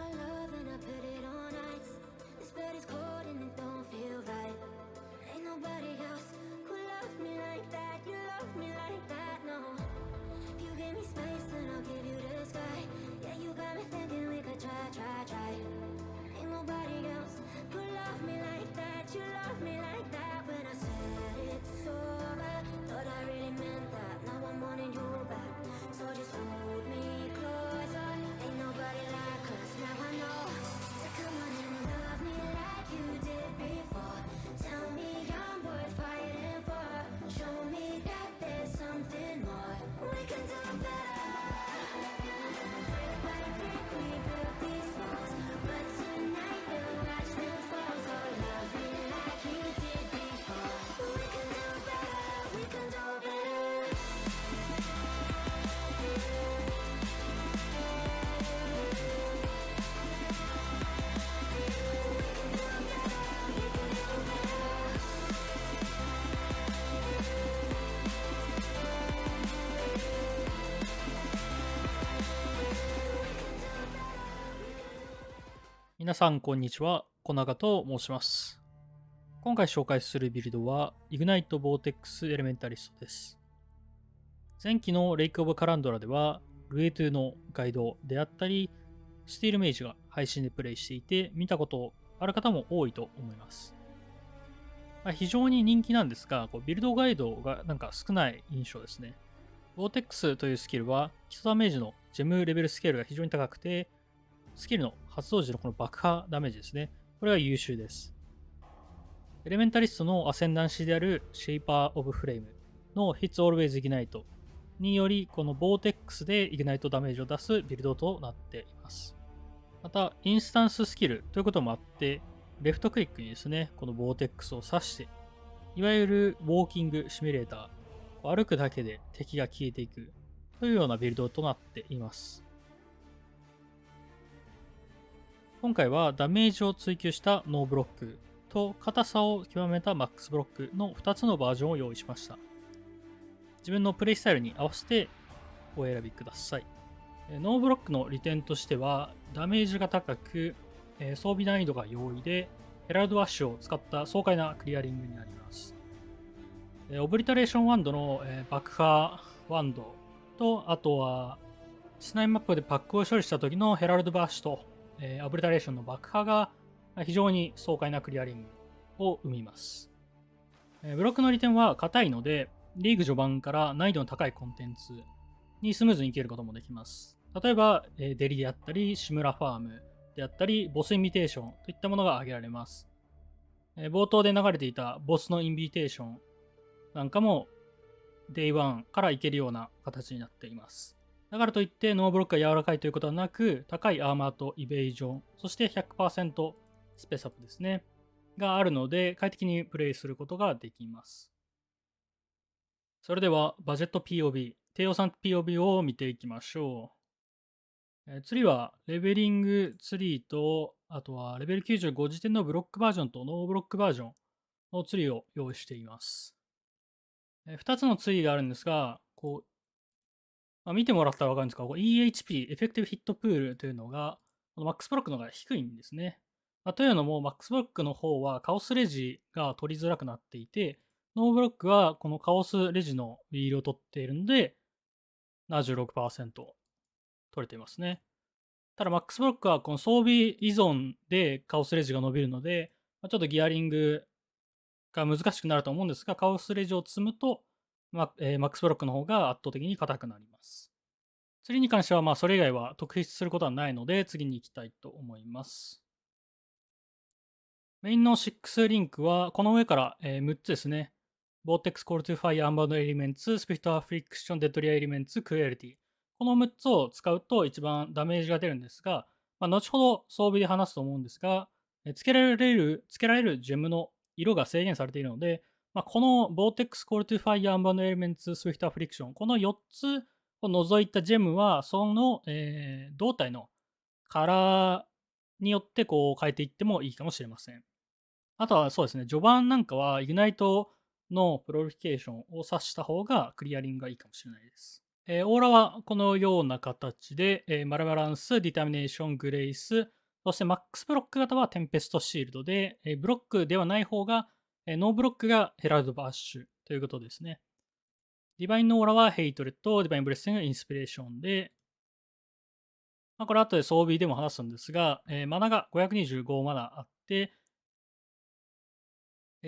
love and I put it on ice. This bed is cold and it don't feel right. Ain't nobody else who loves me like that. You love me like that, no. If you give me space, then I'll give you the sky. Yeah, you got me thinking we could try. Ain't nobody else who love me like that. You love me like that. When I said it's over, thought I really meant that. Now I'm wanting you back, so just hold me closer. Ain't nobody like us, now I know. So come on and love me like you did before. Tell me I'm worth fighting for. Show me that there's something more. We can do better. Brick by brick we built these walls, but tonight we'll watch them fall. So love me like you did before. We can do better, we can do better.皆さんこんにちは、小永と申します。今回紹介するビルドは Ignite Vortex Elementalist です。前期の Lake of Calandra ではルエ2のガイドであったり、スティールメイジが配信でプレイしていて見たことある方も多いと思います。非常に人気なんですが、ビルドガイドがなんか少ない印象ですね。Vortex というスキルは基礎ダメージのジェムレベルスケールが非常に高くて、スキルの発動時のこの爆破ダメージですね。これは優秀です。エレメンタリストのアセンダンシであるシェイパー・オブ・フレームの Hits Always Ignite により、この Vortex で Ignite ダメージを出すビルドとなっています。また、インスタンススキルということもあって、レフトクリックにですね、この Vortex を刺して、いわゆるウォーキングシミュレーター、歩くだけで敵が消えていくというようなビルドとなっています。今回はダメージを追求したノーブロックと硬さを極めたマックスブロックの2つのバージョンを用意しました。自分のプレイスタイルに合わせてお選びください。ノーブロックの利点としてはダメージが高く、装備難易度が容易でヘラルドアッシュを使った爽快なクリアリングになります。オブリタレーションワンドの爆破ワンドと、あとは室内マップでパックを処理した時のヘラルドバーシュとアブリタレーションの爆破が非常に爽快なクリアリングを生みます。ブロックの利点は硬いので、リーグ序盤から難易度の高いコンテンツにスムーズにいけることもできます。例えば、デリであったり、シムラファームであったり、ボスインビテーションといったものが挙げられます。冒頭で流れていたボスのインビテーションなんかも、Day1 からいけるような形になっています。だからといってノーブロックが柔らかいということはなく、高いアーマーとイベージョン、そして 100% スペースアップですね。があるので、快適にプレイすることができます。それでは、バジェット POB、低予算 POB を見ていきましょう。次は、レベリングツリーと、あとはレベル95時点のブロックバージョンとノーブロックバージョンのツリーを用意しています。2つのツリーがあるんですが、見てもらったら分かるんですが、EHP、エフェクティブヒットプールというのが、マックスブロックの方が低いんですね。というのも、マックスブロックの方はカオスレジが取りづらくなっていて、ノーブロックはこのカオスレジのウィールを取っているので、76% 取れていますね。ただ、マックスブロックはこの装備依存でカオスレジが伸びるので、ちょっとギアリングが難しくなると思うんですが、カオスレジを積むと、マックスブロックの方が圧倒的に硬くなります。次に関しては、それ以外は特筆することはないので、次に行きたいと思います。メインの6リンクは、この上から6つですね。Vortex Call to Fire Unbound Elements、Spirit Affliction、Deadly Elements、Cruelty。この6つを使うと一番ダメージが出るんですが、後ほど装備で話すと思うんですが、つけられるジェムの色が制限されているので、この Vortex Call to Fire Unbound Elements Swift Affliction、この4つを除いたジェムは、その、胴体のカラーによって変えていってもいいかもしれません。あとはそうですね、序盤なんかは Ignite のプロリフィケーションを指した方がクリアリングがいいかもしれないです。オーラはこのような形で、マルバランス、ディタミネーション、グレイス、そしてマックスブロック型はテンペストシールドで、ブロックではない方が、ノーブロックがヘラルド・バッシュということですね。ディバインのオーラはヘイトレッド、ディバインブレッシング、インスピレーションで、これ後で装備でも話すんですが、マナが525マナあって、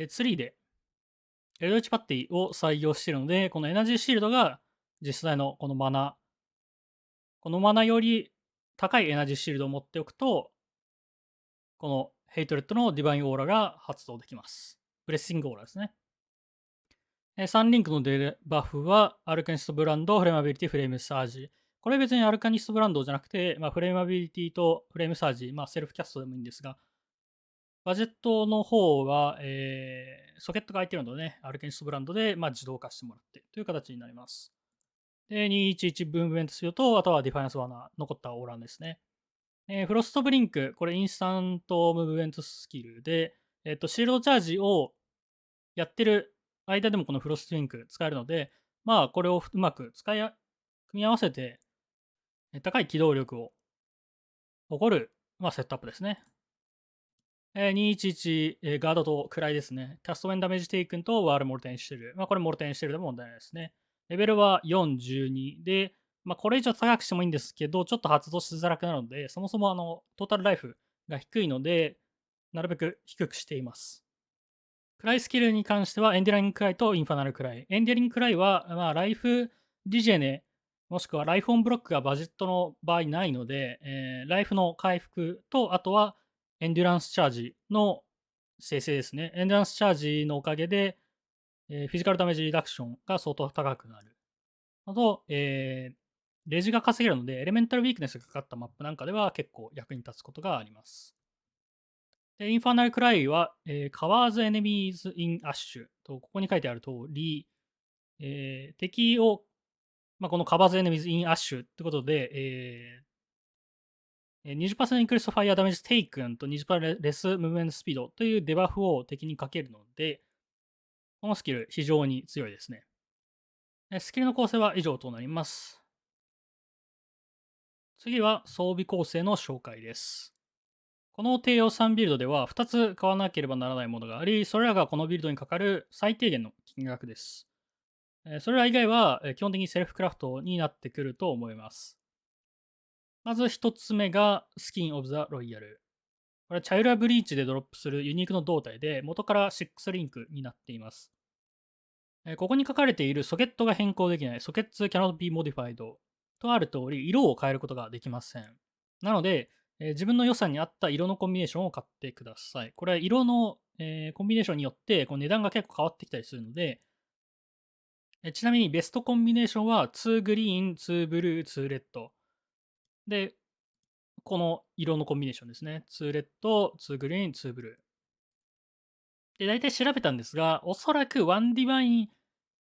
ツリーでエルドイッチパッティを採用しているので、このエナジーシールドが実際のこのマナより高いエナジーシールドを持っておくと、このヘイトレッドのディバインオーラが発動できます。ブレッシングオーラですね。3リンクのデバフは、アルカニストブランド、フレーマビリティ、フレームサージ。これ別にアルカニストブランドじゃなくて、フレーマビリティとフレームサージ、セルフキャストでもいいんですが、バジェットの方は、ソケットが空いてるのでね、アルカニストブランドで、自動化してもらってという形になります。で、211ブームベントすると、あとはディファイアンスワナ、残ったオーランですね。フロストブリンク、これインスタントムーブメントスキルで、シールドチャージをやってる間でもこのフロストブリンク使えるので、これをうまく組み合わせて、高い機動力を誇る、セットアップですね。211、ガードと位ですね。キャストウェンダメージテイクンとワールモルテンしてる。これモルテンしてるでも問題ないですね。レベルは42で、これ以上高くしてもいいんですけど、ちょっと発動しづらくなるので、そもそもトータルライフが低いので、なるべく低くしています。クライスキルに関しては、エンディラリングクライとインファナルクライ。エンディラリングクライは、ライフディジェネ、もしくはライフオンブロックがバジェットの場合ないので、ライフの回復と、あとはエンデュランスチャージの生成ですね。エンデュランスチャージのおかげで、フィジカルダメージリダクションが相当高くなる。あと、レジが稼げるので、エレメンタルウィークネスがかかったマップなんかでは結構役に立つことがあります。で、インファナルクライは、カワーズエネミーズインアッシュと、ここに書いてある通り、敵を、このカバーズエネミーズインアッシュってことで、20% インクリストファイアダメージテイクンと 20% レスムーブメントスピードというデバフを敵にかけるので、このスキル非常に強いですね。スキルの構成は以上となります。次は装備構成の紹介です。この低予算ビルドでは2つ買わなければならないものがあり、それらがこのビルドにかかる最低限の金額です。それら以外は基本的にセルフクラフトになってくると思います。まず1つ目がスキンオブザロイヤル。これはチャイルアブリーチでドロップするユニークの胴体で、元から6リンクになっています。ここに書かれているソケットが変更できない、ソケッツ cannot be modified とある通り、色を変えることができません。なので、自分の予算に合った色のコンビネーションを買ってください。これは色の、コンビネーションによってこう値段が結構変わってきたりするので、ちなみにベストコンビネーションは2グリーン、2ブルー、2レッド。で、この色のコンビネーションですね。2レッド、2グリーン、2ブルー。で、大体調べたんですが、おそらく1ディバイン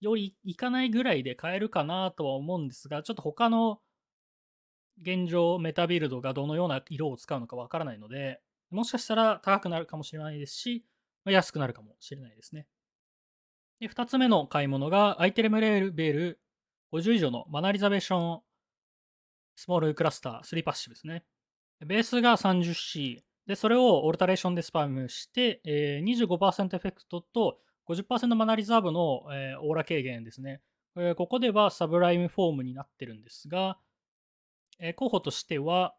よりいかないぐらいで買えるかなとは思うんですが、ちょっと他の現状メタビルドがどのような色を使うのかわからないので、もしかしたら高くなるかもしれないですし、安くなるかもしれないですね。で、2つ目の買い物が、アイテムレベル50以上のマナリザベーションスモールクラスター3パッシブですね。ベースが 30C。で、それをオルタレーションでスパムして、25% エフェクトと50%マナリザーブの、オーラ軽減ですね。ここではサブライムフォームになってるんですが、候補としては、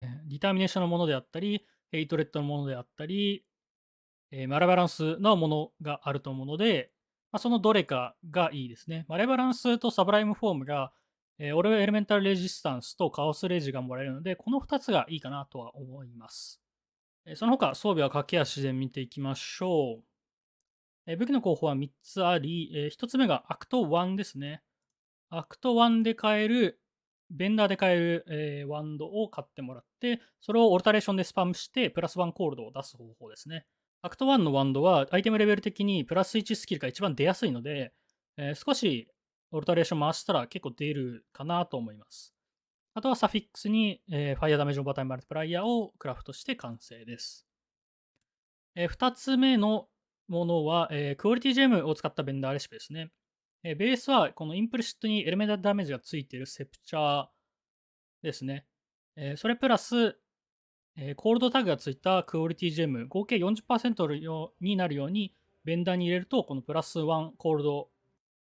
ディターミネーションのものであったり、ヘイトレッドのものであったり、マラバランスのものがあると思うので、そのどれかがいいですね。マラバランスとサブライムフォームが、オルエレメンタルレジスタンスとカオスレジがもらえるので、この2つがいいかなとは思います。その他、装備は駆け足で見ていきましょう。武器の候補は3つあり、1つ目がアクト1ですね。アクト1で買える、ベンダーで買える、ワンドを買ってもらって、それをオルタレーションでスパムして、プラス1コールドを出す方法ですね。アクト1のワンドは、アイテムレベル的にプラス1スキルが一番出やすいので、少しオルタレーション回したら結構出るかなと思います。あとはサフィックスに、ファイアダメージオーバータイムマルティプライヤーをクラフトして完成です。2つ目のものは、クオリティジェムを使ったベンダーレシピですね。ベースはこのインプリシットにエレメンタルダメージがついているセプチャーですね。それプラス、コールドタグがついたクオリティジェム、合計40%になるように、ベンダーに入れると、このプラス1コールド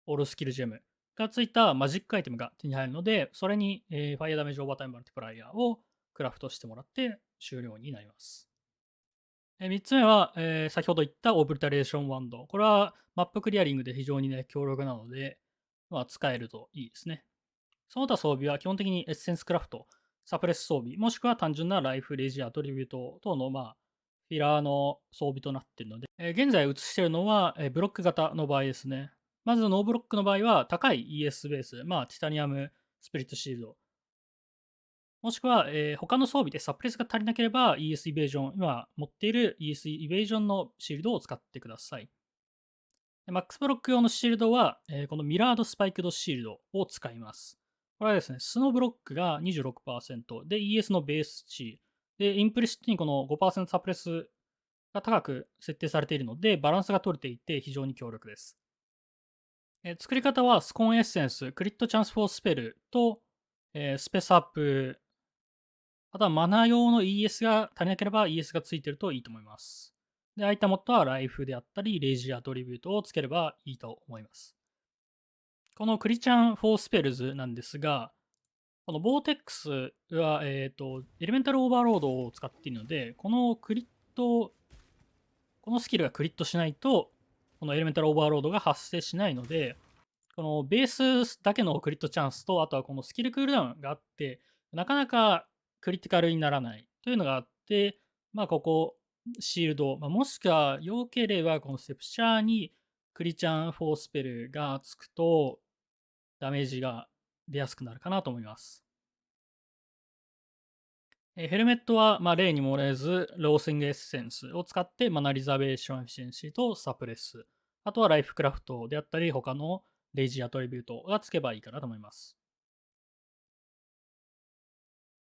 オールスキルジェムがついたマジックアイテムが手に入るので、それに、ファイアダメージオーバータイムマルティプライヤーをクラフトしてもらって終了になります。3つ目は、先ほど言ったオブリタレーションワンド。これはマップクリアリングで非常にね、強力なので、使えるといいですね。その他装備は基本的にエッセンスクラフト、サプレス装備、もしくは単純なライフ、レジ、アトリビュート等の、フィラーの装備となっているので、現在映しているのは、ブロック型の場合ですね。まずノーブロックの場合は高い ES ベース、ティタニアムスピリットシールド、もしくは、他の装備でサプレスが足りなければ ES イベージョン、今持っている ES イベージョンのシールドを使ってください。マックスブロック用のシールドは、このミラードスパイクドシールドを使います。これはですね、素のブロックが 26%、で、ES のベース値、で、インプリシットにこの 5% サプレスが高く設定されているので、バランスが取れていて非常に強力です。作り方はスコーンエッセンス、クリットチャンスフォースペルと、スペースアップ、あとはマナー用の ES が足りなければ ES がついているといいと思います。で、アイテムとはライフであったり、レイジアトリビュートをつければいいと思います。このクリチャン・フォースペルズなんですが、このボーテックスは、エレメンタルオーバーロードを使っているので、このスキルがクリットしないと、このエレメンタルオーバーロードが発生しないので、このベースだけのクリットチャンスと、あとはこのスキルクールダウンがあって、なかなかクリティカルにならないというのがあって、ここ、シールド、もしくは良ければこのセプシャーにクリチャン・フォースペルがつくと、ダメージが出やすくなるかなと思います。ヘルメットは、例に漏れず、ローシングエッセンスを使って、マナリザベーションエフィシェンシーとサプレス、あとはライフクラフトであったり、他のレイジアトリビュートがつけばいいかなと思います。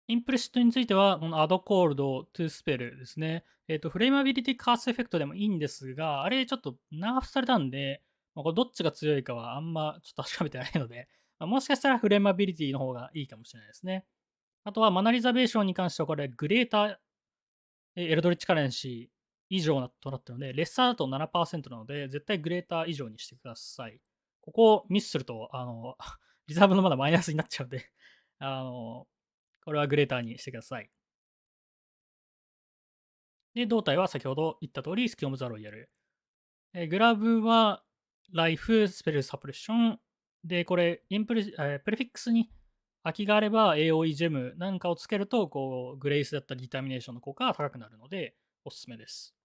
インプレッションについては、このアドコールド、トゥースペルですね。フレームアビリティカースエフェクトでもいいんですが、あれちょっとナーフされたんで、これどっちが強いかはあんまちょっと確かめてないので、もしかしたらフレームアビリティの方がいいかもしれないですね。あとはマナリザベーションに関してはこれグレーター、エルドリッチカレンシー以上となってるので、レッサーだと 7% なので、絶対グレーター以上にしてください。ここをミスすると、リザーブのまだマイナスになっちゃうので、これはグレーターにしてください。で、胴体は先ほど言った通り、スキルオムザロイヤル。グラブは、ライフ、スペルサプレッション。で、これ、プレフィックスに空きがあれば AOE ジェムなんかをつけると、グレイスだったりディタミネーションの効果が高くなるので、おすすめです。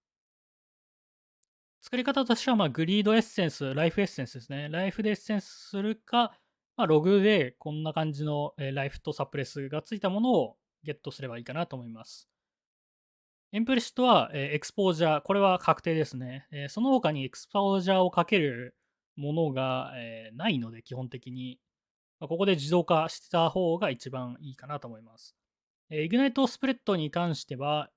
作り方としては、グリードエッセンス、ライフエッセンスですね。ライフでエッセンスするか、ログでこんな感じのライフとサプレスがついたものをゲットすればいいかなと思います。インプレッシュとは、エクスポージャー、これは確定ですね。その他にエクスポージャーをかけるものが、ないので、基本的に。ここで自動化した方が一番いいかなと思います。イグナイトスプレッドに関しては、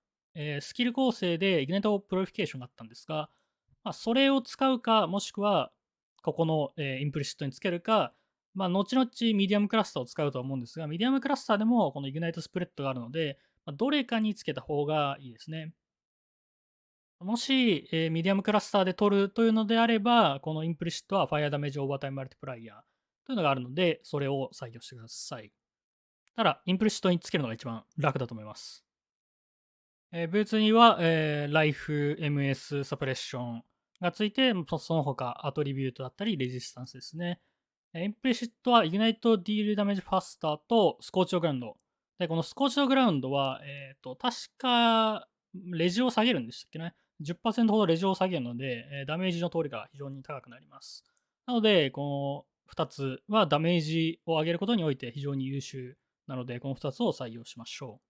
スキル構成でイグナイトプロリフィケーションがあったんですが、それを使うか、もしくは、ここの、インプリシットにつけるか、後々ミディアムクラスターを使うと思うんですが、ミディアムクラスターでもこのイグナイトスプレッドがあるので、どれかにつけた方がいいですね。もし、ミディアムクラスターで取るというのであれば、このインプリシットはファイアダメージオーバータイムマルティプライヤーというのがあるので、それを採用してください。ただ、インプリシットにつけるのが一番楽だと思います。ブーツには、ライフ、MS、サプレッションがついて、その他、アトリビュートだったり、レジスタンスですね。インプリシットは、イグナイト・ディール・ダメージ・ファスターと、スコーチ・オ・グラウンド。で、このスコーチ・オ・グラウンドは、確か、レジを下げるんでしたっけね。10% ほどレジを下げるので、ダメージの通りが非常に高くなります。なので、この2つはダメージを上げることにおいて非常に優秀なので、この2つを採用しましょ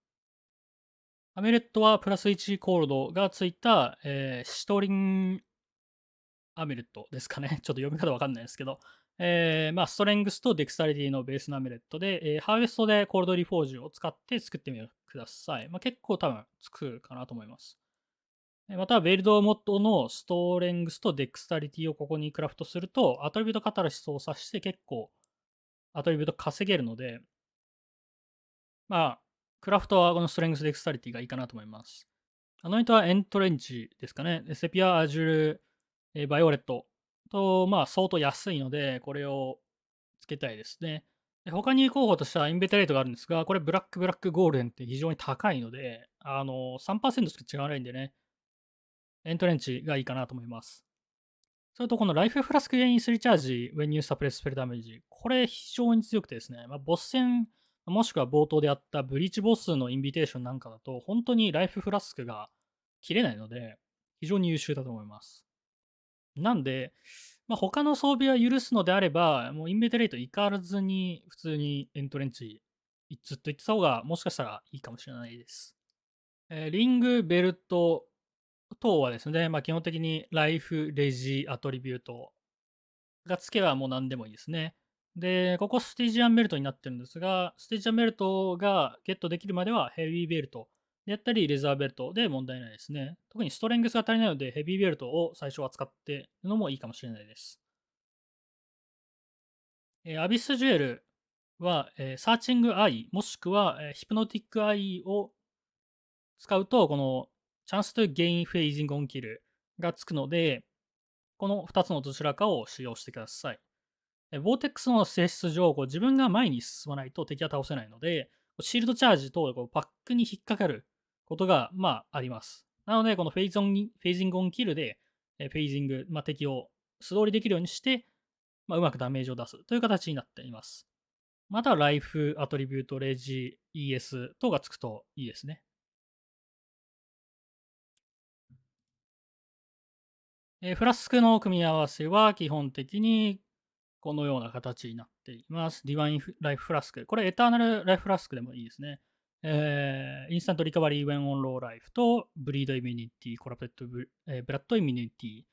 う。アメレットはプラス1コールドがついた、シトリンアメレットですかね。ちょっと読み方わかんないですけど、ストレングスとデクスタリティのベースのアメレットで、ハーベストでコールドリフォージュを使って作ってみてください。結構多分つくかなと思います。またはベルドモッドのストレングスとデクスタリティをここにクラフトすると、アトリビュートカタルシスを指して結構アトリビュート稼げるので、クラフトはこのストレングスデクスタリティがいいかなと思います。アノイトはエントレンチですかね。セピア、アジュル、バイオレットと、相当安いので、これをつけたいですね。で他に候補としてはインベテレートがあるんですが、これブラックゴールデンって非常に高いので、3% しか違わないんでね、エントレンチがいいかなと思います。それとこのライフフラスクゲインスリチャージ、When you suppress spell damage。これ非常に強くてですね、ボス戦、もしくは冒頭であったブリーチボスのインビテーションなんかだと、本当にライフフラスクが切れないので、非常に優秀だと思います。なんで、他の装備は許すのであれば、もうインベテレート行かずに、普通にエントレンチずっと行ってた方が、もしかしたらいいかもしれないです。リング、ベルト等はですね、基本的にライフ、レジ、アトリビュートがつけばもう何でもいいですね。で、ここステージアンベルトになってるんですが、ステージアンベルトがゲットできるまではヘビーベルトであったり、レザーベルトで問題ないですね。特にストレングスが足りないので、ヘビーベルトを最初は使ってるのもいいかもしれないです。アビスジュエルは、サーチングアイ、もしくは、ヒプノティックアイを使うと、このチャンスとゲインフェイジングオンキルがつくので、この2つのどちらかを使用してください。ボーテックスの性質上、自分が前に進まないと敵は倒せないので、シールドチャージとパックに引っかかることが、あります。なので、このフェイジングオンキルで、フェイジング、敵を素通りできるようにして、うまくダメージを出すという形になっています。またはライフ、アトリビュート、レジ、ES 等がつくといいですね。フラスクの組み合わせは基本的にこのような形になっています。ディワインライフフラスク。これエターナルライフフラスクでもいいですね。インスタントリカバリーウェンオンローライフとブリードイミュニティ、コラペットブ、ブラッドイミュニティ、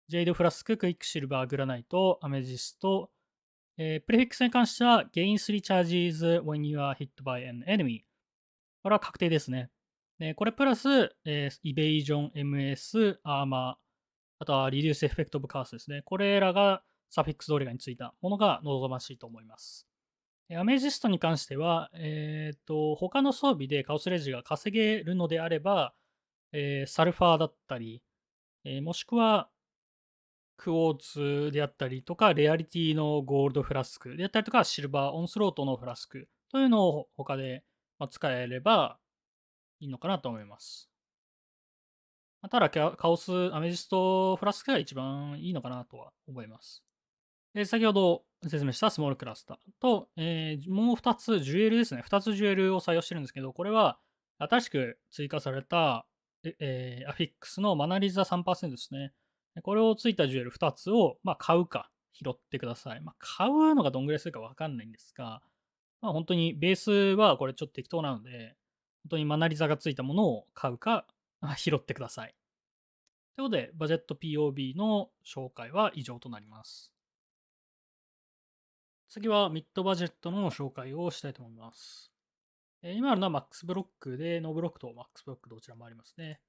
ジェイドフラスク、クイックシルバー、グラナイト、アメジスト、プレフィックスに関しては、Gain 3 charges when you are hit by an enemy。これは確定ですね。これプラス、イベージョン、MS、アーマー、あとはリデュースエフェクトオブカースですね。これらがサフィックスドリガーについたものが望ましいと思います。アメジストに関しては、他の装備でカオスレジが稼げるのであれば、サルファーだったり、もしくはクォーツであったりとか、レアリティのゴールドフラスクであったりとか、シルバーオンスロートのフラスクというのを他で使えればいいのかなと思います。ただ、カオスアメジストフラスクが一番いいのかなとは思います。先ほど説明したスモールクラスターと、もう2つジュエルですね。2つジュエルを採用してるんですけど、これは新しく追加された、アフィックスのマナリザ 3% ですね。これをついたジュエル2つを、買うか拾ってください。買うのがどんぐらいするかわかんないんですが、本当にベースはこれちょっと適当なので、本当にマナリザがついたものを買うか拾ってください。ということで、バジェット POB の紹介は以上となります。次はミッドバジェットの紹介をしたいと思います。今あるのはマックスブロックで、ノーブロックとマックスブロックどちらもありますね。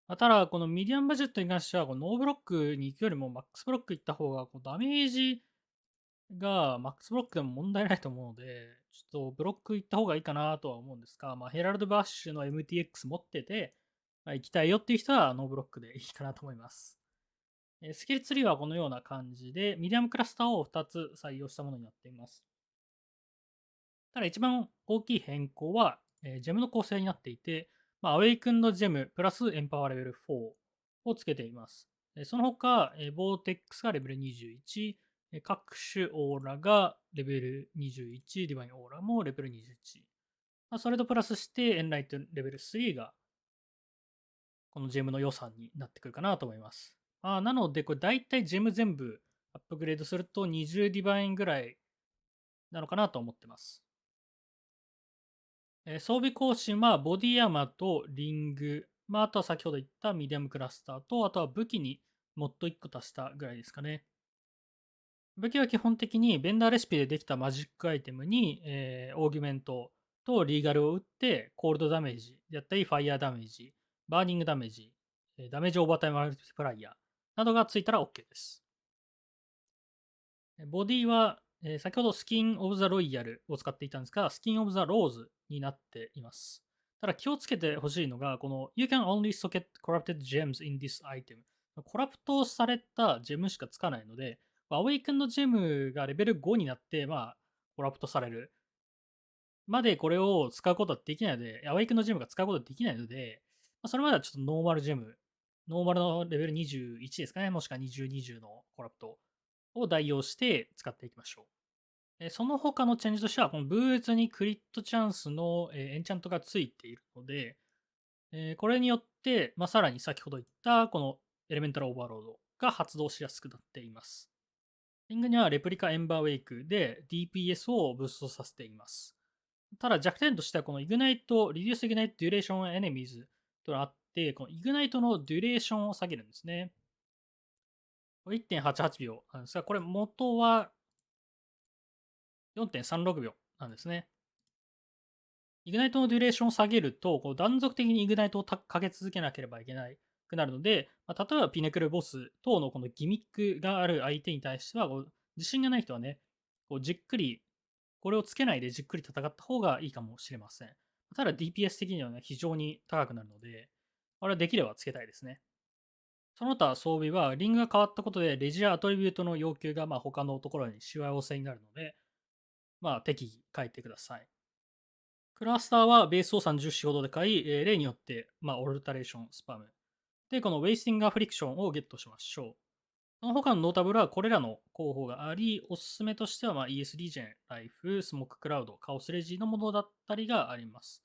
ただ、このミディアムバジェットに関しては、このノーブロックに行くよりもマックスブロック行った方がダメージがマックスブロックでも問題ないと思うので、ちょっとブロック行った方がいいかなとは思うんですが、ヘラルドバッシュの MTX 持ってて、行きたいよっていう人はノーブロックでいいかなと思います。スキルツリーはこのような感じで、ミディアムクラスターを2つ採用したものになっています。ただ一番大きい変更は、ジェムの構成になっていて、アウェイクンドジェムプラスエンパワーレベル4をつけています。その他、ボーテックスがレベル21、各種オーラがレベル21、ディバインオーラもレベル21。それとプラスしてエンライトレベル3がこのジェムの予算になってくるかなと思います。なので、これ大体ジェム全部アップグレードすると20ディバインぐらいなのかなと思ってます。装備更新はボディアーマーとリング、あとは先ほど言ったミディアムクラスターと、あとは武器にモッド1個足したぐらいですかね。武器は基本的にベンダーレシピでできたマジックアイテムに、オーギュメントとリーガルを打ってコールドダメージであったり、ファイヤーダメージ、バーニングダメージ、ダメージオーバータイムマルティプライヤーなどがついたら OK です。ボディは、先ほどスキンオブザロイヤルを使っていたんですが、スキンオブザローズになっています。ただ気をつけてほしいのが、この You can only socket corrupted gems in this item。コラプトされたジェムしかつかないので、アウェイクンのジェムがレベル5になって、コラプトされるまでこれを使うことはできないので、アウェイクンのジェムが使うことはできないので、それまではちょっとノーマルジェム、ノーマルのレベル21ですかね、もしくは20、20のコラプトを代用して使っていきましょう。その他のチェンジとしては、このブーツにクリットチャンスのエンチャントがついているので、これによって、さらに先ほど言ったこのエレメンタルオーバーロードが発動しやすくなっています。リングにはレプリカエンバーウェイクで DPS をブーストさせています。ただ弱点としてはこのイグナイト、リデュースイグナイトデュレーションエネミーズとあって、このイグナイトのデュレーションを下げるんですね。1.88 秒なんですが、これ元は 4.36 秒なんですね。イグナイトのデュレーションを下げると、こう断続的にイグナイトをかけ続けなければいけないくなるので、例えばピネクルボス等のこのギミックがある相手に対しては、自信がない人はね、じっくり、これをつけないでじっくり戦った方がいいかもしれません。ただ DPS 的にはね、非常に高くなるので、あれはできればつけたいですね。その他装備は、リングが変わったことで、レジアアトリビュートの要求が他のところにしわ寄せになるので、適宜変えてください。クラスターはベースを30ほどで買い、例によって、オルタレーション、スパム。で、このウェイスティングアフリクションをゲットしましょう。その他のノータブルはこれらの候補があり、おすすめとしては、ES リージェン、ライフ、スモーククラウド、カオスレジのものだったりがあります。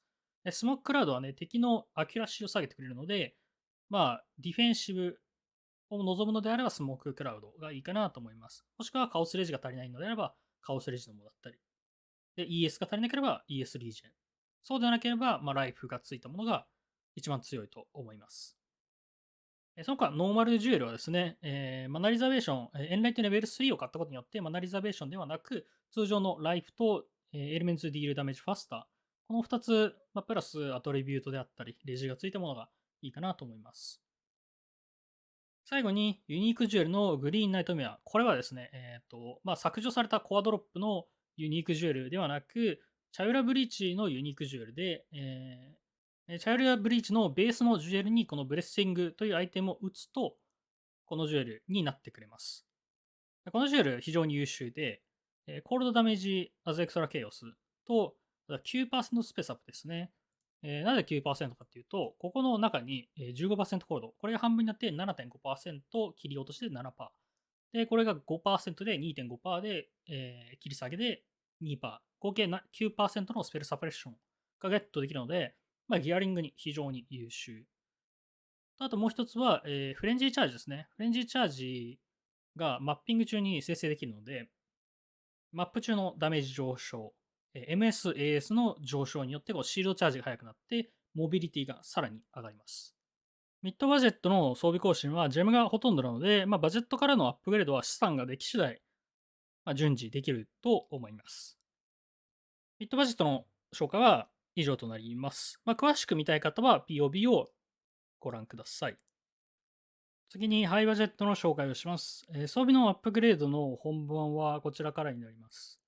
スモーククラウドはね、敵のアキュラシーを下げてくれるので、ディフェンシブを望むのであれば、スモーククラウドがいいかなと思います。もしくはカオスレジが足りないのであれば、カオスレジのものだったり。で、ES が足りなければ ES リージェン。そうでなければ、ライフがついたものが一番強いと思います。その他、ノーマルジュエルはですね、マナリザベーション、エンライトレベル3を買ったことによって、マナリザベーションではなく、通常のライフと、エレメンツディールダメージファスター、この2つ、プラスアトリビュートであったり、レジがついたものがいいかなと思います。最後に、ユニークジュエルのグリーンナイトメア。これはですね、削除されたコアドロップのユニークジュエルではなく、チャユラブリーチのユニークジュエルで、チャユラブリーチのベースのジュエルにこのブレッシングというアイテムを打つと、このジュエルになってくれます。このジュエル非常に優秀で、コールドダメージアズエクストラケイオスと 9% スペースアップですね。なぜ 9% かっていうと、ここの中に15% コールド、これが半分になって 7.5% 切り落としで 7%。で、これが 5% で 2.5% で、切り下げで 2%。合計9% のスペルサプレッションがゲットできるので、ギアリングに非常に優秀。あともう一つは、フレンジーチャージですね。フレンジーチャージがマッピング中に生成できるので、マップ中のダメージ上昇、MS、AS の上昇によってシールドチャージが速くなって、モビリティがさらに上がります。ミッドバジェットの装備更新はジェムがほとんどなので、バジェットからのアップグレードは資産ができ次第、順次できると思います。ミッドバジェットの紹介は以上となります。詳しく見たい方は POB をご覧ください。次にハイバジェットの紹介をします。装備のアップグレードの本番はこちらからになります。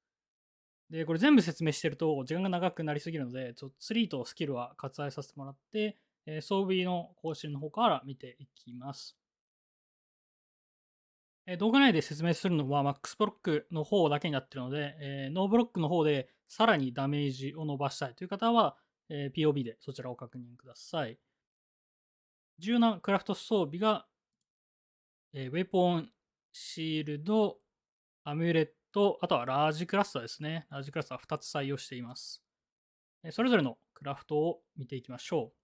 で、これ全部説明してると時間が長くなりすぎるので、ツリーとスキルは割愛させてもらって、装備の更新の方から見ていきます。動画内で説明するのはマックスブロックの方だけになっているので、ノーブロックの方でさらにダメージを伸ばしたいという方は、POB でそちらを確認ください。重要なクラフト装備が、ウェポン、シールド、アミュレット、あとはラージクラスターですね。ラージクラスター2つ採用しています。それぞれのクラフトを見ていきましょう。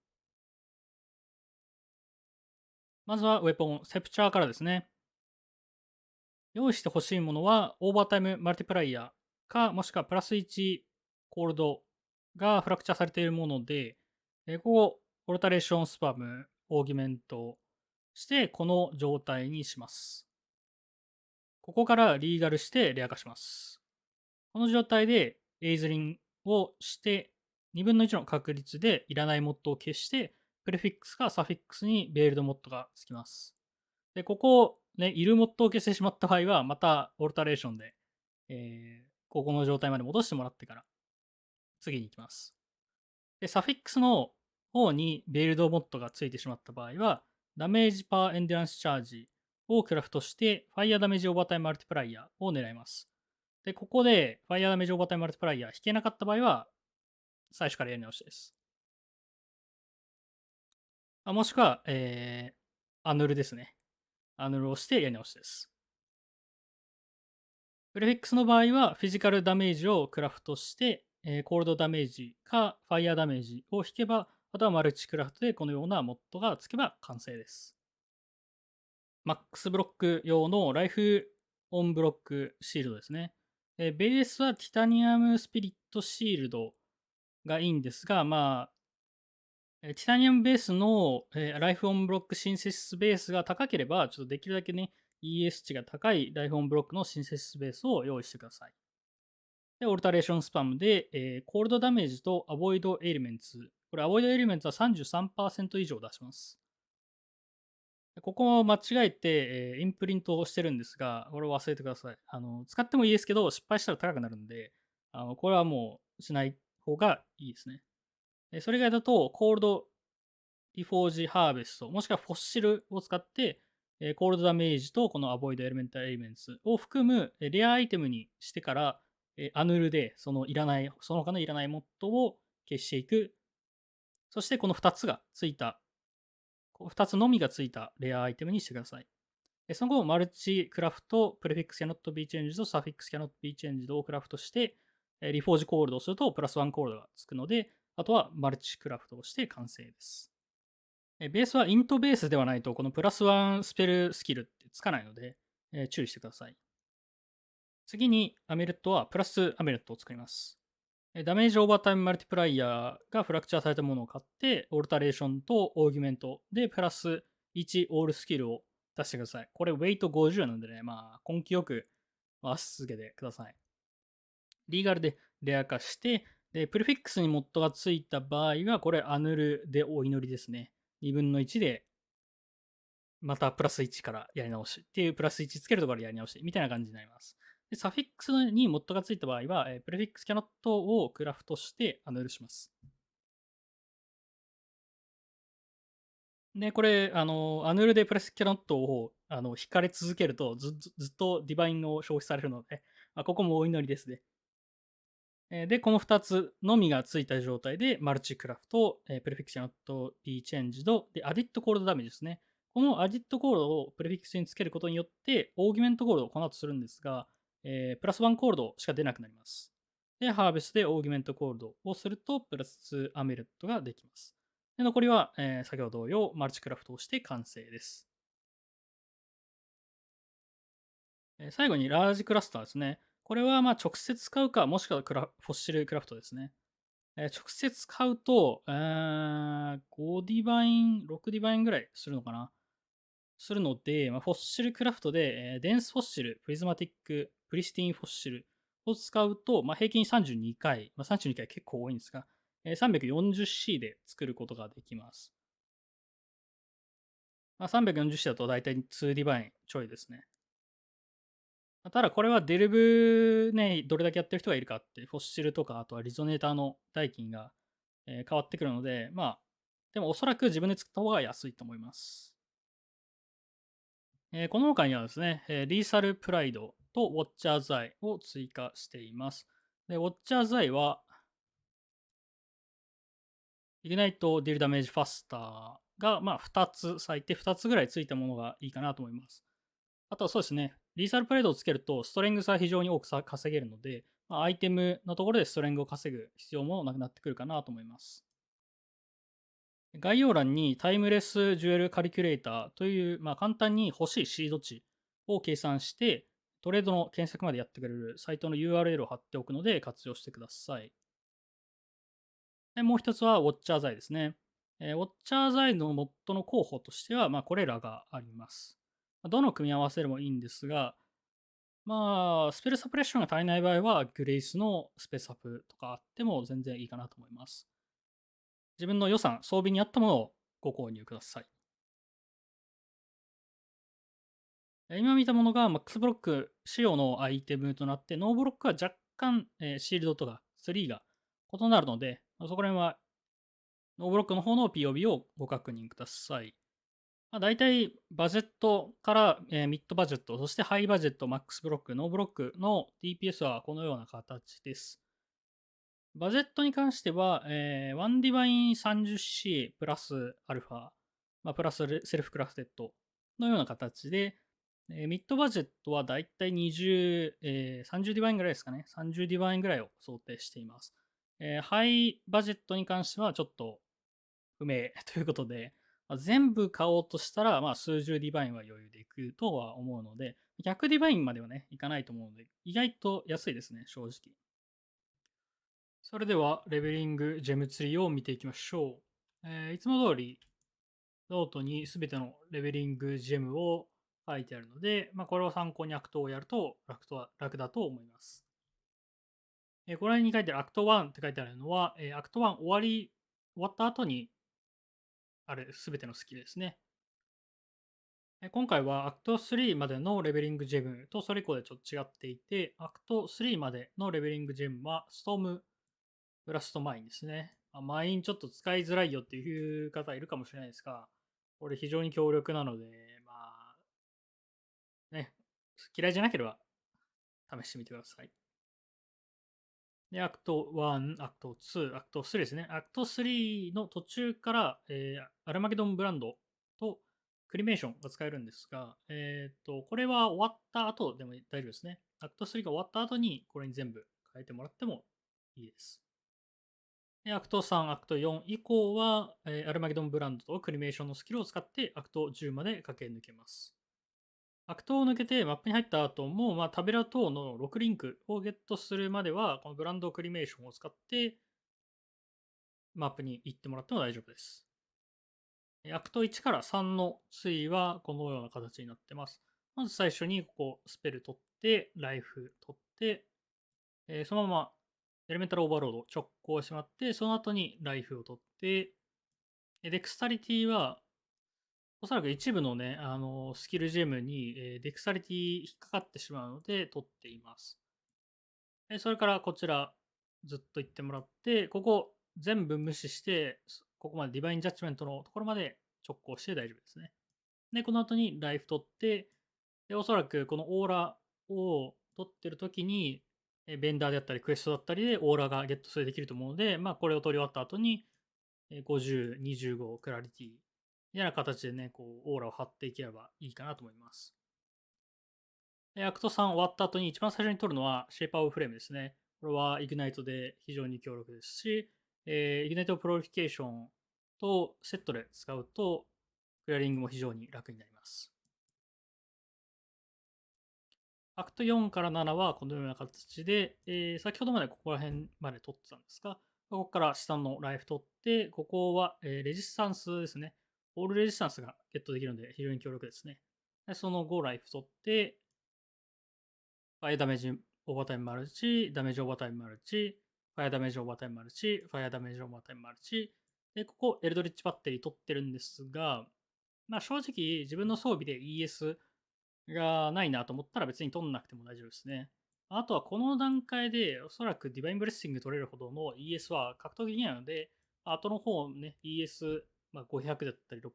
まずはウェポン、セプチャーからですね。用意してほしいものは、オーバータイムマルティプライヤーか、もしくはプラス1コールドがフラクチャーされているもので、ここ、オルタレーションスパム、オーギュメントして、この状態にします。ここからリーガルしてレア化します。この状態でエイズリンをして、2分の1の確率でいらないモッドを消して、プレフィックスかサフィックスにベールドモッドがつきます。で、ここ、ね、いるモッドを消してしまった場合は、またオルタレーションで、ここの状態まで戻してもらってから、次に行きます。で、サフィックスの方にベールドモッドがついてしまった場合は、ダメージパーエンデュランスチャージをクラフトして、ファイヤーダメージオーバータイムマルティプライヤーを狙います。で、ここでファイヤーダメージオーバータイムマルティプライヤー引けなかった場合は、最初からやり直しです。もしくは、アヌルですね。アヌルをしてやり直しです。プレフィックスの場合は、フィジカルダメージをクラフトして、コールドダメージかファイヤーダメージを引けば、あとはマルチクラフトでこのようなモッドがつけば完成です。マックスブロック用のライフオンブロックシールドですね。ベースはティタニアムスピリットシールドがいいんですが、ティタニアムベースの、ライフオンブロックシンセシスベースが高ければ、ちょっとできるだけね、ES 値が高いライフオンブロックのシンセシスベースを用意してください。で、オルタレーションスパムで、コールドダメージとアボイドエリメンツ。これ、アボイドエリメンツは 33% 以上出します。ここを間違えて、インプリントをしてるんですが、これを忘れてください。使ってもいいですけど、失敗したら高くなるんで、これはもうしない方がいいですね。それ以外だと、コールドリフォージハーベスト、もしくはフォッシルを使って、コールドダメージとこのアボイドエレメンタルエリメンツを含むレアアイテムにしてから、アヌルでその他のいらないモッドを消していく。そしてこの2つがついた、2つのみがついたレアアイテムにしてください。その後、マルチクラフト、プレフィックス cannot be changed とサフィックス cannot be changed をクラフトして、リフォージコールドをするとプラス1コールドがつくので、あとはマルチクラフトをして完成です。ベースはイントベースではないと、このプラスワンスペルスキルってつかないので、注意してください。次に、アメレットはプラスアメレットを作ります。ダメージオーバータイムマルティプライヤーがフラクチャーされたものを買って、オルタレーションとオーギュメントでプラス1オールスキルを出してください。これ、ウェイト50なんでね、根気よく回し続けてください。リーガルでレア化して、で、プレフィックスにモッドがついた場合は、これ、アヌルでお祈りですね。2分の1でまたプラス1からやり直しっていうプラス1つけるところでやり直しみたいな感じになります。で、サフィックスにモッドがついた場合は、プレフィックスキャノットをクラフトしてアヌルします。で、これ、アヌルでプレスキャノットを引かれ続けるとずっとディバインを消費されるので、ここもお祈りですね。で、この2つのみがついた状態で、マルチクラフト、プレフィックスキャノット be changed で、アディットコールドダメージですね。このアディットコールドをプレフィックスにつけることによって、オーギュメントコールドをこの後するんですが、プラス1コールドしか出なくなります。で、ハーベスでオーギュメントコールドをすると、プラス2アメレットができます。で、残りは、先ほど同様、マルチクラフトをして完成です。最後にラージクラスターですね。これは直接使うか、もしくはフォッシルクラフトですね。直接買うと、5ディバイン、6ディバインぐらいするのかなするので、フォッシルクラフトで、デンスフォッシル、プリズマティック、プリスティンフォッシルを使うと、平均32回、32回結構多いんですが、340C で作ることができます。340C だと大体2ディバインちょいですね。ただこれはデルブね、どれだけやってる人がいるかって、フォッシルとか、あとはリゾネーターの代金が変わってくるので、でもおそらく自分で作った方が安いと思います。この他にはですね、リーサルプライドとウォッチャーズアイを追加しています。で、ウォッチャーズアイは、イグナイトディルダメージファスターが、2つ最低2つぐらいついたものがいいかなと思います。あとはそうですね、リーサルプライドをつけるとストレングスは非常に多く稼げるので、アイテムのところでストレングを稼ぐ必要もなくなってくるかなと思います。概要欄にタイムレスジュエルカリキュレーターという、簡単に欲しいシード値を計算して、トレードの検索までやってくれるサイトの URL を貼っておくので活用してください。でもう一つはウォッチャー剤ですね。ウォッチャー剤のモッドの候補としては、これらがあります。どの組み合わせでもいいんですが、スペルサプレッションが足りない場合は、グレイスのスペサプとかあっても全然いいかなと思います。自分の予算、装備に合ったものをご購入ください。今見たものが MAX ブロック仕様のアイテムとなって、ノーブロックは若干、シールドとか3が異なるので、そこら辺はノーブロックの方の POB をご確認ください。大体バジェットから、ミッドバジェット、そしてハイバジェット、マックスブロック、ノーブロックの DPS はこのような形です。バジェットに関しては、1ディバイン 30C プラスアルファ、プラスセルフクラフテッドのような形で、ミッドバジェットはだいたい20、30ディバインぐらいですかね。30ディバインぐらいを想定しています。ハイバジェットに関してはちょっと不明ということで、全部買おうとしたら、数十ディバインは余裕でいくとは思うので、100ディバインまではね、いかないと思うので、意外と安いですね、正直。それでは、レベリングジェムツリーを見ていきましょう。いつも通り、ノートにすべてのレベリングジェムを書いてあるので、これを参考にアクトをやると楽だと思います。これに書いてあるアクト1って書いてあるのは、アクト1終わった後にあるすべてのスキルですね。今回はアクト3までのレベリングジェムとそれ以降でちょっと違っていて、アクト3までのレベリングジェムはストームブラストマインですね。マインちょっと使いづらいよっていう方いるかもしれないですが、これ非常に強力なので、ね、嫌いじゃなければ試してみてください。で、アクト1、アクト2、アクト3ですね。アクト3の途中から、アルマゲドンブランドとクリメーションが使えるんですが、これは終わった後でも大丈夫ですね。アクト3が終わった後にこれに全部変えてもらってもいいです。でアクト3、アクト4以降は、アルマゲドンブランドとクリメーションのスキルを使ってアクト10まで駆け抜けます。アクトを抜けてマップに入った後も、タベラ等の6リンクをゲットするまでは、このブランドクリメーションを使ってマップに行ってもらっても大丈夫です。アクト1から3の推移はこのような形になってます。まず最初にここスペル取って、ライフ取って、そのままエレメンタルオーバーロード直行してもらって、その後にライフを取って、デクスタリティはおそらく一部のね、スキルジェムに、デクサリティ引っかかってしまうので取っています。それからこちらずっと言ってもらって、ここ全部無視して、ここまでディバインジャッジメントのところまで直行して大丈夫ですね。で、この後にライフ取って、でおそらくこのオーラを取ってる時に、ベンダーであったりクエストだったりでオーラがゲットするできると思うので、これを取り終わった後に、50、25、クラリティ、みたいな形でね、こう、オーラを張っていければいいかなと思います。アクト3終わった後に一番最初に取るのはシェイパーオブフレームですね。これはイグナイトで非常に強力ですし、イグナイトプロリフィケーションとセットで使うと、クリアリングも非常に楽になります。アクト4から7はこのような形で、先ほどまでここら辺まで取ってたんですが、ここから下のライフ取って、ここは、レジスタンスですね。オールレジスタンスがゲットできるので非常に強力ですね。でその後ライフ取って、ファイアダメージオーバータイムマルチ、ダメージオーバータイムマルチ、ファイアダメージオーバータイムマルチ、ファイアダメージオーバータイムマルチ。で、ここエルドリッチバッテリー取ってるんですが、正直自分の装備で ES がないなと思ったら別に取んなくても大丈夫ですね。あとはこの段階でおそらくディバインブレッシング取れるほどの ES は獲得できないので、後の方ね、ES、500だったり600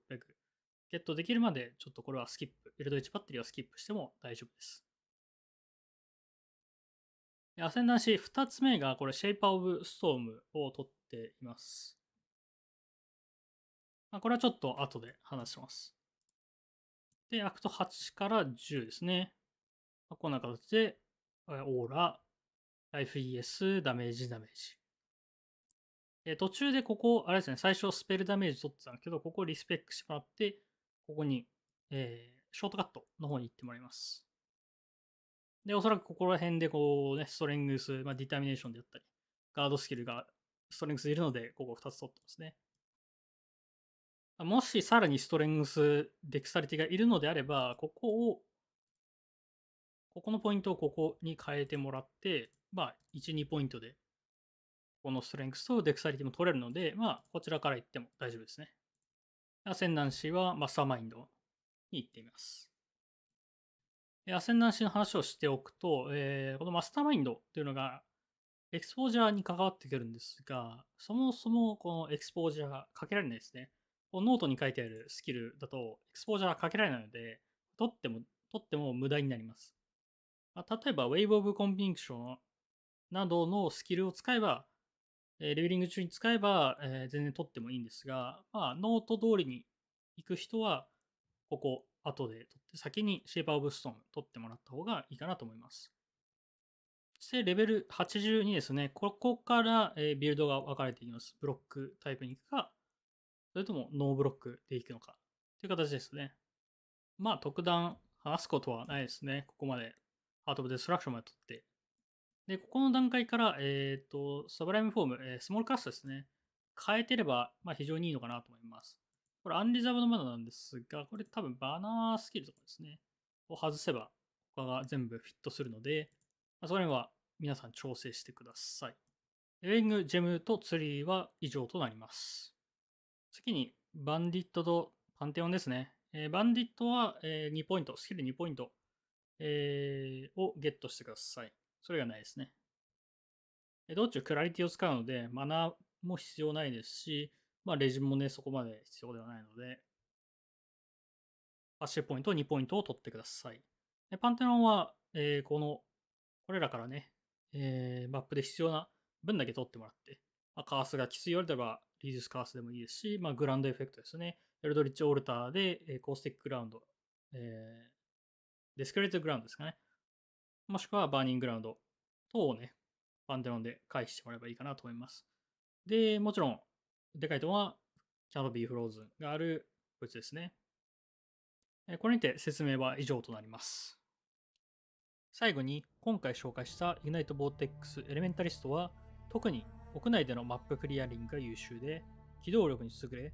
ゲットできるまでちょっとこれはスキップ。エルドリッチバッテリーはスキップしても大丈夫です。アセンダンシー2つ目がこれシェイパーオブストームを取っています。これはちょっと後で話します。で、アクト8から10ですね。こんな形で、オーラ、ライフ ES、ダメージ、ダメージ。途中でここ、あれですね、最初スペルダメージ取ってたんだけど、ここリスペックしてもらって、ここに、ショートカットの方に行ってもらいます。で、おそらくここら辺でこうね、ストレングス、ディタミネーションであったり、ガードスキルがストレングスいるので、ここ2つ取ってますね。もしさらにストレングス、デクサリティがいるのであれば、ここのポイントをここに変えてもらって、1、2ポイントで、このストレングスとデクサリティも取れるので、こちらから行っても大丈夫ですね。アセンダンシーはマスターマインドに行っています。アセンダンシーの話をしておくと、このマスターマインドというのがエクスポージャーに関わってくるんですが、そもそもこのエクスポージャーかけられないですね。このノートに書いてあるスキルだとエクスポージャーかけられないので、取っても無駄になります。例えば Wave of Conviction などのスキルを使えば、レベリング中に使えば、全然取ってもいいんですが、ノート通りに行く人は、ここ後で取って先にシェイパーオブストーン取ってもらった方がいいかなと思います。そしてレベル82ですね。ここから、ビルドが分かれていきます。ブロックタイプに行くか、それともノーブロックで行くのかという形ですね。特段話すことはないですね。ここまでハートオブデストラクションまで取って。で、ここの段階から、サブライムフォーム、スモールカストですね。変えてれば、非常にいいのかなと思います。これ、アンリザーブのマナなんですが、これ多分バナースキルとかですね。を外せば、他が全部フィットするので、それは皆さん調整してください。ウェイング、ジェムとツリーは以上となります。次に、バンディットとパンテオンですね。バンディットは2ポイント、スキル2ポイント、をゲットしてください。それがないですね。道中クラリティを使うので、マナーも必要ないですし、レジもね、そこまで必要ではないので、パッシュポイント2ポイントを取ってください。パンテノンは、これらからね、マップで必要な分だけ取ってもらって、カースがきついようであれば、リーデュースカースでもいいですし、グランドエフェクトですね。エルドリッチオルターで、コースティックグラウンド、デスクレートグラウンドですかね。もしくはバーニンググラウンド等をね、パンテノンで回避してもらえばいいかなと思います。で、もちろん、でかいとは、キャノビーフローズンがあるこいつですね。これにて説明は以上となります。最後に、今回紹介したイグナイト・ボーテックス・エレメンタリストは、特に屋内でのマップクリアリングが優秀で、機動力に優れ、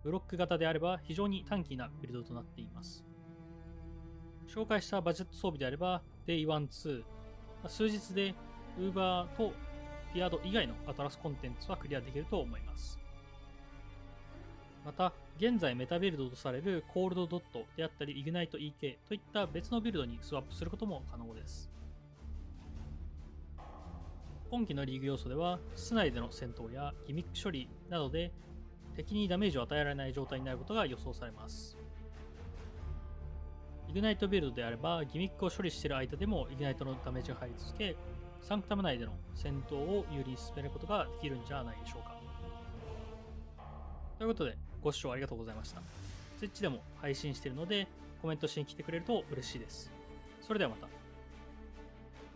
ブロック型であれば非常に短期なビルドとなっています。紹介したバジェット装備であれば、Day 1、2、数日で Uber とフィアード以外のアトラスコンテンツはクリアできると思います。また、現在メタビルドとされるコールドドットであったり Ignite EK といった別のビルドにスワップすることも可能です。今期のリーグ要素では、室内での戦闘やギミック処理などで敵にダメージを与えられない状態になることが予想されます。イグナイトビルドであれば、ギミックを処理している間でもイグナイトのダメージが入り続け、サンクタム内での戦闘を有利に進めることができるんじゃないでしょうか。ということで、ご視聴ありがとうございました。Twitch でも配信しているので、コメントしに来てくれると嬉しいです。それではまた。